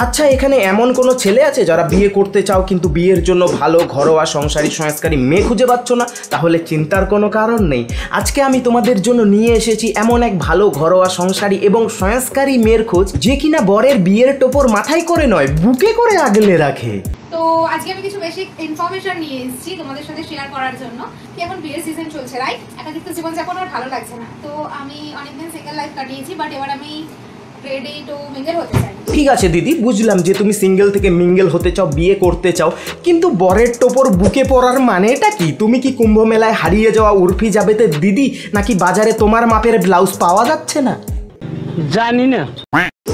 আচ্ছা, এখানে এমন কোনো ছেলে আছে যারা বিয়ে করতে চাও কিন্তু বিয়ের জন্য ভালো ঘরোয়া সংসারী সংস্কারী মেয়ে খুঁজে পাচ্ছ না? তাহলে চিন্তার কোনো কারণ নেই। আজকে আমি তোমাদের জন্য নিয়ে এসেছি এমন এক ভালো ঘরোয়া সংসারী এবং সংস্কারী মেয়ের খোঁজ, যে কিনা বরের বিয়ের টোপর মাথায় করে নয়, বুকে করে আগলে রাখে। তো আজকে আমি কিছু বেসিক ইনফরমেশন নিয়ে এসেছি তোমাদের সাথে শেয়ার করার জন্য। এখন বিয়ের সিজন চলছে, রাইট? একাকিত্ব জীবনযাপন আর ভালো লাগছে না। তো আমি অনেকদিন সিঙ্গেল লাইফ কাটিয়েছি, বাট এবার আমি রেডি টু মিঙ্গেল হতে চাই। ঠিক আছে দিদি, বুঝলাম যে তুমি সিঙ্গেল থেকে মিঙ্গেল হতে চাও, বিয়ে করতে চাও, কিন্তু বরের টোপর বুকে পড়ার মানেটা কি? তুমি কি কুম্ভ মেলায় হারিয়ে যাওয়া উর্ফি জাবেতের দিদি, নাকি বাজারে তোমার মাপের ব্লাউজ পাওয়া যাচ্ছে না? জানি না।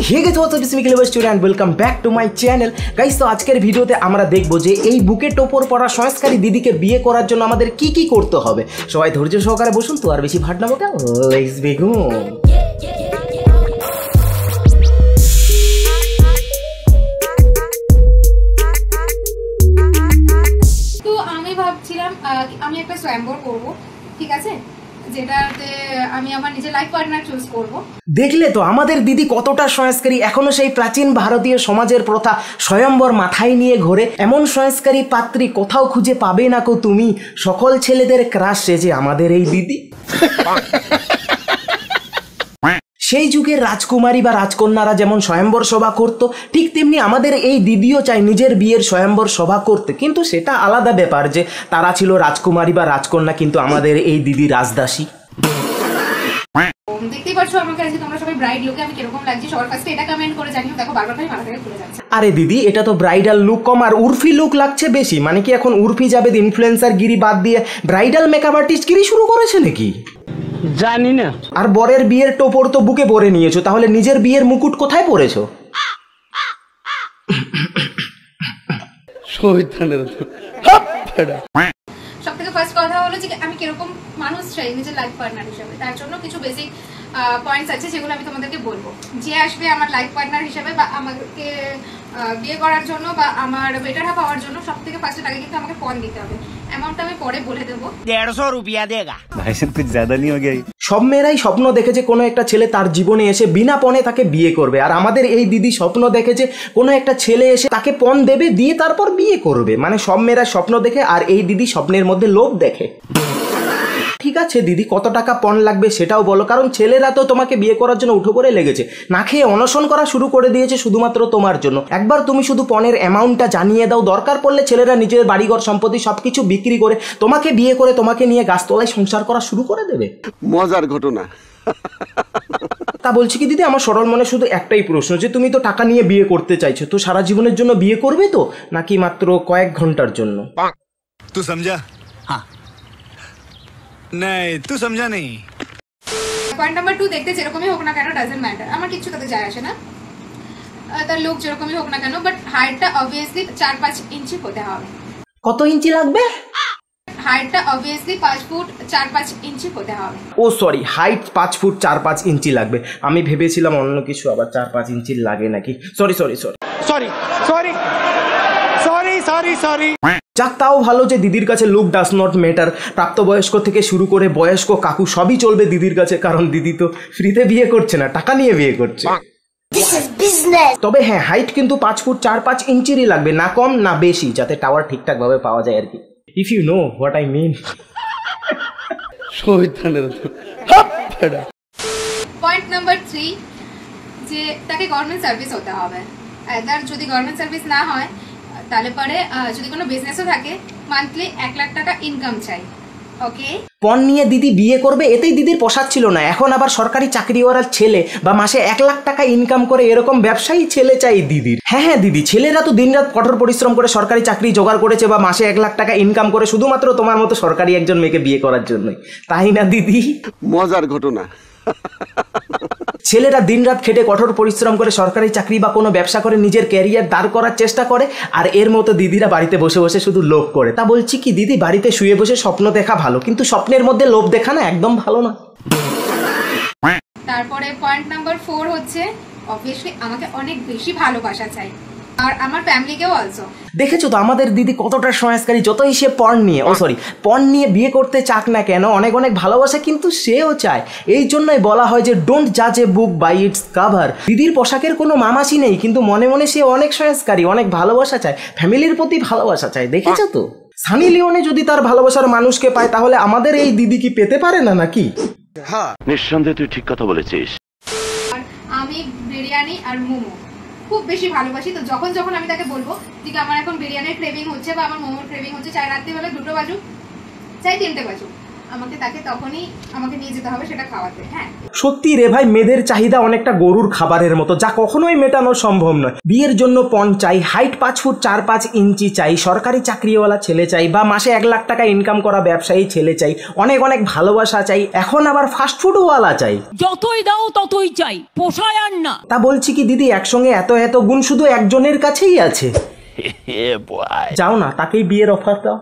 Hey guys, what's up? It's me Clever Student and welcome back to my channel. Guys, তো আজকের ভিডিওতে আমরা দেখব যে এই বুকে টোপর পরা সংস্কারী দিদিকে বিয়ে করার জন্য আমাদের কি কি করতে হবে। সবাই ধৈর্য সহকারে বসুন, তো আর বেশি ভাট না বকে লেটস বিগিন। তো আমি ভাবছিলাম আমি একটা স্বয়ম্বর করব, ঠিক আছে, যেটাতে আমি আমার নিজের লাইফ পার্টনার চুজ করব। দেখলে তো আমাদের দিদি কতটা সংস্কারী, এখনো সেই প্রাচীন ভারতীয় সমাজের প্রথা স্বয়ম্বর মাথায় নিয়ে ঘোরে। এমন সংস্কারী পাত্রী কোথাও খুঁজে পাবে না কো তুমি, সকল ছেলেদের ক্রাশ সেজে আমাদের এই দিদি। সেই যুগের রাজকুমারী বা রাজকন্যারা যেমন স্বয়ম্বর সভা করত, ঠিক তেমনি আমাদের এই দিদিও চাই নিজের বিয়ের স্বয়ম্বর সভা করতে, কিন্তু সেটা আলাদা ব্যাপার যে তারা ছিল রাজকুমারী বা রাজকন্যা, কিন্তু আমাদের এই দিদি রাজদাসী। দেখতেই পাচ্ছ আমাকে আজকে তোমরা সবাই ব্রাইড লুকে আমি কিরকম লাগছে, সবার ফার্স্টে এটা কমেন্ট করে জানিও। দেখো বারবার খালি মাথা থেকে ঘুরে যাচ্ছে। আরে দিদি, এটা তো ব্রাইডাল লুক কম আর উর্ফি লুক লাগছে বেশি। মানে কি এখন উর্ফি জাবেদ ইনফ্লুয়েন্সার গিরি বাদ দিয়ে ব্রাইডাল মেকআপ আর্টিস্ট গিরি শুরু করেছে নাকি? জানি না। আর বরের বিয়ের টোপর তো বুকে পরে নিয়েছো, তাহলে নিজের বিয়ের মুকুট কোথায় পরেছো? সব থেকে ফার্স্ট কথা হলো যে আমি কিরকম মানুষ চাই নিজের লাইফ পার্টনার হিসেবে। তার জন্য কিছু বেসিক পয়েন্টস আছে যেগুলো আমি তোমাদেরকে বলবো। যে আসবে আমার লাইফ পার্টনার হিসেবে বা আমাকে বিয়ে করার জন্য বা আমার বেটার হাফ হওয়ার জন্য, সব থেকে ফার্স্টে তাকে কিন্তু আমাকে পণ দিতে হবে। অ্যামাউন্টটা আমি পরে বলে দেবো। 150 रुपया देगा। भाई साहब कुछ ज्यादा नहीं हो गया? সব মেয়েরাই স্বপ্ন দেখেছে কোনো একটা ছেলে তার জীবনে এসে বিনা পণে তাকে বিয়ে করবে, আর আমাদের এই দিদি স্বপ্ন দেখেছে কোনো একটা ছেলে এসে তাকে পণ দেবে, দিয়ে তারপর বিয়ে করবে। মানে সব মেয়েরা স্বপ্ন দেখে আর এই দিদি স্বপ্নের মধ্যে লোভ দেখে। ঠিক আছে দিদি, কত টাকা পণ লাগবে সেটাও বলো, কারণ ছেলেরা তো তোমাকে বিয়ে করার জন্য উঠো করে লেগেছে, না খেয়ে অনশন করা শুরু করে দিয়েছে শুধুমাত্র তোমার জন্য। একবার তুমি শুধু পণের অ্যামাউন্টটা জানিয়ে দাও, দরকার পড়লে ছেলেরা নিজের বাড়িঘর সম্পত্তি সবকিছু বিক্রি করে তোমাকে বিয়ে করে তোমাকে নিয়ে গাছতলায় সংসার করা শুরু করে দেবে। মজার ঘটনা। তা বলছি কি দিদি, আমার সরল মনে শুধু একটাই প্রশ্ন, যে তুমি তো টাকা নিয়ে বিয়ে করতে চাইছো, তো সারা জীবনের জন্য বিয়ে করবে তো, নাকি মাত্র কয়েক ঘন্টার জন্য? तू समझा? हाँ। नहीं, तू समझा नहीं। পয়েন্ট নাম্বার 2, দেখতে যেরকমই হোক না কেন ডাজন্ট ম্যাটার, আমার কিছু তাতে যায় আসে না, তার লোক যেরকমই হোক না কেন, বাট হাইটটা অবভিয়াসলি 4-5 ইঞ্চি হতে হবে। কত ইঞ্চি লাগবে? হাইটটা অবভিয়াসলি 5 ফুট 4-5 ইঞ্চি হতে হবে। ও সরি, হাইট 5 ফুট 4-5 ইঞ্চি লাগবে। আমি ভেবেছিলাম অন্য কিছু, আবার 4-5 ইঞ্চি লাগে নাকি। Sorry sorry sorry sorry sorry sorry sorry sorry. যাক, তাও ভালো যে দিদির কাছে লুক ডাজ নট ম্যাটার। প্রাপ্তবয়স্ক থেকে শুরু করে বয়স্ক কাকু সবই চলবে দিদির কাছে, কারণ দিদি তো ফ্রিতে বিয়ে করছে না, টাকা নিয়ে বিয়ে করছে। তবে হ্যাঁ, হাইট কিন্তু 5 ফুট 4-5 ইঞ্চিরই লাগবে, না কম না বেশি, যাতে টাওয়ার ঠিকঠাক ভাবে পাওয়া যায় আর কি। If you know what I mean. Point number 3, যে তাকে গভর্নমেন্ট সার্ভিস হতে হবে। এদার যদি গভর্নমেন্ট সার্ভিস না হয়, তাহলে পরে যদি কোনো বিজনেসও থাকে, মান্থলি 1 লাখ টাকা ইনকাম চাই। ওকে, পণ নিয়ে দিদি বিয়ে করবে, এতেই দিদির পোষাচ্ছিল না, এখন আবার সরকারি চাকরিওয়ালার ছেলে বা মাসে 1 লাখ টাকা ইনকাম করে এরকম ব্যবসায়ী ছেলে চাই দিদির। হ্যাঁ হ্যাঁ দিদি, ছেলেরা তো দিনরাত কঠোর পরিশ্রম করে সরকারি চাকরি জোগাড় করেছে বা মাসে 1 লাখ টাকা ইনকাম করে শুধুমাত্র তোমার মতো সরকারি একজন মেয়েকে বিয়ে করার জন্যই, তাই না দিদি? মজার ঘটনা। ছেলেরা দিনরাত খেটে কঠোর পরিশ্রম করে সরকারি চাকরি বা কোনো ব্যবসা করে নিজের ক্যারিয়ার দাঁড় করার চেষ্টা করে, আর এর মতো দিদিরা বাড়িতে বসে বসে শুধু লোভ করে। তা বলছি কি দিদি, বাড়িতে শুয়ে বসে স্বপ্ন দেখা ভালো, কিন্তু স্বপ্নের মধ্যে লোভ দেখা না একদম ভালো না। তারপরে পয়েন্ট নাম্বার 4 হচ্ছে অবভিয়াসলি আমাকে অনেক বেশি ভালোবাসা চাই। আর আমার ফ্যামিলিকেও অলসো। দেখেছো তো আমাদের দিদি কতটা সংস্কারী, যতই সে পর্ন নিয়ে বিয়ে করতে চাক না কেন, অনেক অনেক ভালোবাসা কিন্তু সেও চায়। এই জন্যই বলা হয় যে ডোন্ট জাজ এ বুক বাই ইটস কাভার। দিদির পোশাকের কোনো মামাসি নেই, কিন্তু মনে মনে সে অনেক সংস্কারী, অনেক ভালোবাসা চায়, ফ্যামিলির প্রতি ভালোবাসা চায়। দেখেছো তো সানি লিওনে যদি তার ভালোবাসার মানুষকে পায়, তাহলে আমাদের এই দিদি কি পেতে পারে না নাকি? নিঃসন্দেহে তুই ঠিক কথা বলেছিস। আর আমি বিরিয়ানি আর মোমো খুব বেশি ভালোবাসি। তো যখন যখন আমি তাকে বলবো যে আমার এখন বিরিয়ানির ক্রেভিং হচ্ছে বা আমার মোমোর ক্রেভিং হচ্ছে, চাই রাত্রিবেলা 2টো বাজুক চাই 3টে বাজুক, তাকে তখনই আমাকে নিয়ে যেতে হবে সেটা খাওয়াতে। হ্যাঁ সত্যি রে ভাই, মেয়েদের চাহিদা অনেকটা গরুর খাবারের মতো, যা কখনোই মেটানো সম্ভব নয়। বিয়ের জন্য পণ চাই, হাইট 5 ফুট 4-5 ইঞ্চি চাই, সরকারি চাকরিওয়ালা ছেলে চাই, বা মাসে 1 লাখ টাকা ইনকাম করা ব্যবসায়ী ছেলে চাই, অনেক অনেক ভালোবাসা চাই, এখন আবার ফাস্টফুডওয়ালা চাই। যতই দাও ততই চাই, পোষায় আর না। তা বলছি কি দিদি, একসঙ্গে এত এত গুণ শুধু একজনের কাছেই আছে? যাও না, তাকেই বিয়ের অফার দাও।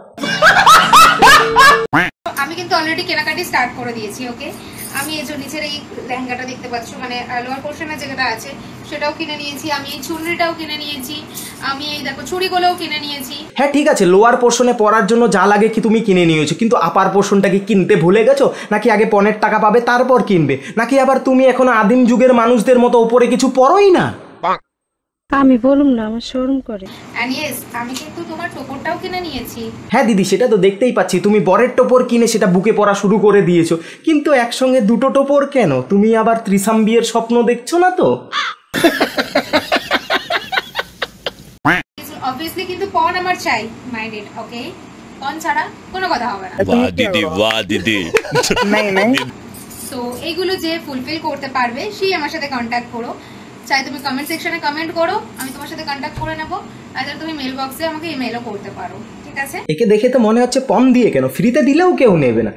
আমি কিন্তু অলরেডি কেনাকাটি স্টার্ট করে দিয়েছি। ওকে, আমি এই যে নিচের এই লেহেঙ্গাটা দেখতে পাচ্ছ, মানে লোয়ার পোর্শনের যেটা আছে সেটাও কিনে নিয়েছি, আমি এই চুনরিটাও কিনে নিয়েছি, আমি এই দেখো চুড়িগুলোও কিনে নিয়েছি। হ্যাঁ ঠিক আছে, লোয়ার পোর্শনে পরার জন্য যা লাগে কি তুমি কিনে নিয়েছো, কিন্তু আপার পোর্শনটা কি কিনতে ভুলে গেছো? নাকি আগে পণের টাকা পাবে তারপর কিনবে? নাকি আবার তুমি এখন আদিম যুগের মানুষদের মতো উপরে কিছু পরোই না? আমি বলুম না, আমার শরম করে। এন্ড ইয়েস, আমি কিন্তু তোমার টোপরটাও কিনে নিয়েছি। হ্যাঁ দিদি, সেটা তো দেখতেই পাচ্ছি, তুমি বরের টোপর কিনে সেটা বুকে পরা শুরু করে দিয়েছো, কিন্তু একসঙ্গে 2টো টোপর কেন? তুমি আবার ত্রিসাম বিয়ের স্বপ্ন দেখছো না তো? অবভিয়াসলি কিন্তু পণ আমার চাই, মাইন্ডেড। ওকে, পণ ছাড়া কোনো কথা হবে না। বাহ দিদি তো এইগুলো যে ফুলফিল করতে পারবে সেই আমার সাথে কন্ট্যাক্ট করো। চাই তুমি কমেন্ট সেকশনে কমেন্ট করো, আমি তোমার সাথে কন্ট্যাক্ট করে নেবো, আর তুমি মেল বক্সে আমাকে ইমেলও করতে পারো। ঠিক আছে? একে দেখে তো মনে হচ্ছে পণ দিয়ে কেন, ফ্রিতে দিলেও কেউ নেবে না।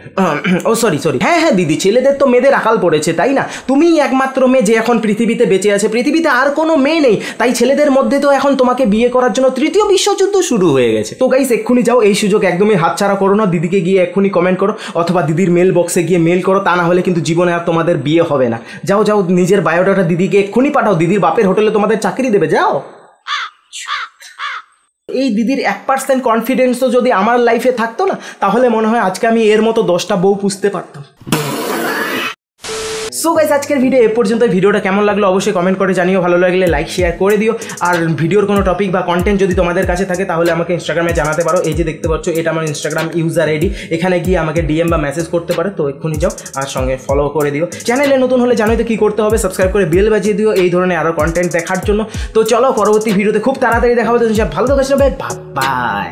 ও সরি, হ্যাঁ দিদি, ছেলেদের তো মেয়েদের আকাল পড়েছে, তাই না? তুমিই একমাত্র মেয়ে যে এখন পৃথিবীতে বেঁচে আছে, পৃথিবীতে আর কোনো মেয়ে নেই, তাই ছেলেদের মধ্যে তো এখন তোমাকে বিয়ে করার জন্য 3য় বিশ্বযুদ্ধ শুরু হয়ে গেছে। তো গাইস, এক্ষুনি যাও, এই সুযোগ একদমই হাতছাড়া করো না, দিদিকে গিয়ে এক্ষুনি কমেন্ট করো, অথবা দিদির মেল বক্সে গিয়ে মেল করো, তা না হলে কিন্তু জীবনে আর তোমাদের বিয়ে হবে না। যাও নিজের বায়োডাটা দিদিকে এক্ষুনি পাঠাও, দিদির বাপের হোটেলে তোমাদের চাকরি দেবে, যাও। এই দিদির 1% কনফিডেন্সও যদি আমার লাইফে থাকতো না, তাহলে মনে হয় আজকে আমি এর মতো 10টা বউ পুষতে পারতাম। সো গাইস, আজকের ভিডিও এ পর্যন্ত। ভিডিওটা কেমন লাগলো অবশ্যই কমেন্ট করে জানিও, ভালো লাগলে লাইক শেয়ার করে দিও। আর ভিডিওর কোনো টপিক বা কন্টেন্ট যদি তোমাদের কাছে থাকে তাহলে আমাকে ইনস্টাগ্রামে জানাতে পারো। এই যে দেখতে পাচ্ছ, এটা আমার ইনস্টাগ্রাম ইউজার আইডি, এখানে গিয়ে আমাকে ডিএম বা মেসেজ করতে পারো। তো এক্ষুনি যাও আর সঙ্গে ফলো করে দিও। চ্যানেলে নতুন হলে জানোই তো কী করতে হবে, সাবস্ক্রাইব করে বেল বাজিয়ে দিও এই ধরনের আরও কন্টেন্ট দেখার জন্য। তো চলো, পরবর্তী ভিডিওতে খুব তাড়াতাড়ি দেখা হবে। তো ভালো থাকো, বাই বাই।